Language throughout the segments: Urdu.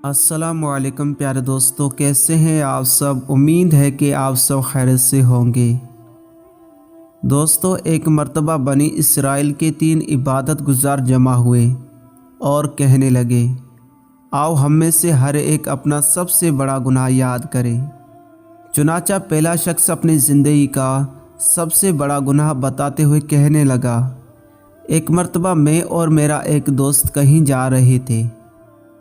السلام علیکم پیارے دوستو، کیسے ہیں آپ سب؟ امید ہے کہ آپ سب خیریت سے ہوں گے۔ دوستو، ایک مرتبہ بنی اسرائیل کے 3 عبادت گزار جمع ہوئے اور کہنے لگے، آؤ ہم میں سے ہر ایک اپنا سب سے بڑا گناہ یاد کرے۔ چنانچہ پہلا شخص اپنی زندگی کا سب سے بڑا گناہ بتاتے ہوئے کہنے لگا، ایک مرتبہ میں اور میرا ایک دوست کہیں جا رہے تھے۔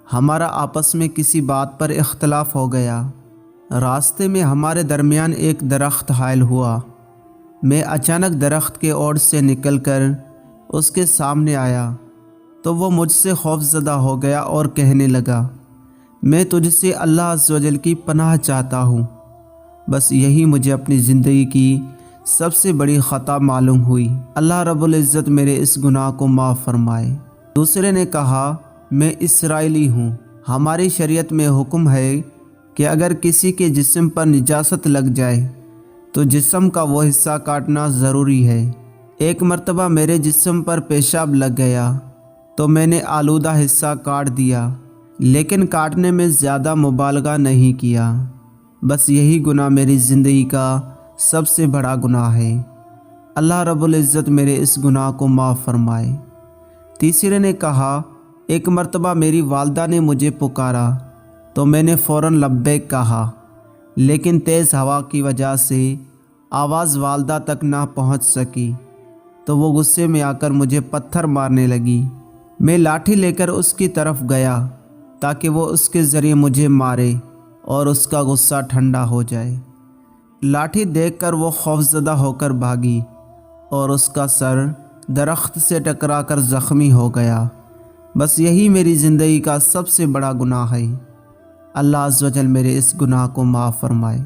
ہمارا آپس میں کسی بات پر اختلاف ہو گیا۔ راستے میں ہمارے درمیان ایک درخت حائل ہوا۔ میں اچانک درخت کے اوڑ سے نکل کر اس کے سامنے آیا تو وہ مجھ سے خوف زدہ ہو گیا اور کہنے لگا، میں تجھ سے اللہ عز و جل کی پناہ چاہتا ہوں۔ بس یہی مجھے اپنی زندگی کی سب سے بڑی خطا معلوم ہوئی۔ اللہ رب العزت میرے اس گناہ کو معاف فرمائے۔ دوسرے نے کہا، میں اسرائیلی ہوں۔ ہماری شریعت میں حکم ہے کہ اگر کسی کے جسم پر نجاست لگ جائے تو جسم کا وہ حصہ کاٹنا ضروری ہے۔ ایک مرتبہ میرے جسم پر پیشاب لگ گیا تو میں نے آلودہ حصہ کاٹ دیا، لیکن کاٹنے میں زیادہ مبالغہ نہیں کیا۔ بس یہی گناہ میری زندگی کا سب سے بڑا گناہ ہے۔ اللہ رب العزت میرے اس گناہ کو معاف فرمائے۔ تیسرے نے کہا، ایک مرتبہ میری والدہ نے مجھے پکارا تو میں نے فوراً لبیک کہا، لیکن تیز ہوا کی وجہ سے آواز والدہ تک نہ پہنچ سکی تو وہ غصے میں آ کر مجھے پتھر مارنے لگی۔ میں لاٹھی لے کر اس کی طرف گیا تاکہ وہ اس کے ذریعے مجھے مارے اور اس کا غصہ ٹھنڈا ہو جائے۔ لاٹھی دیکھ کر وہ خوفزدہ ہو کر بھاگی اور اس کا سر درخت سے ٹکرا کر زخمی ہو گیا۔ بس یہی میری زندگی کا سب سے بڑا گناہ ہے۔ اللہ عز و جل میرے اس گناہ کو معاف فرمائے۔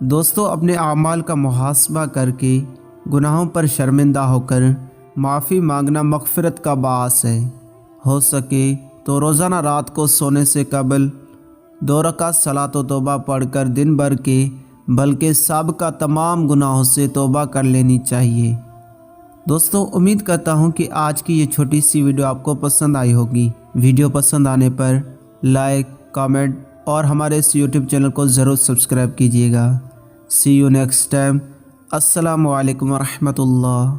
دوستو، اپنے اعمال کا محاسبہ کر کے گناہوں پر شرمندہ ہو کر معافی مانگنا مغفرت کا باعث ہے۔ ہو سکے تو روزانہ رات کو سونے سے قبل 2 رکعت صلاۃ و توبہ پڑھ کر دن بھر کے بلکہ سابقہ تمام گناہوں سے توبہ کر لینی چاہیے۔ دوستو، امید کرتا ہوں کہ آج کی یہ چھوٹی سی ویڈیو آپ کو پسند آئی ہوگی۔ ویڈیو پسند آنے پر لائک، کامنٹ اور ہمارے اس یوٹیوب چینل کو ضرور سبسکرائب کیجیے گا۔ سی یو نیکسٹ ٹائم۔ السلام علیکم ورحمۃ اللہ۔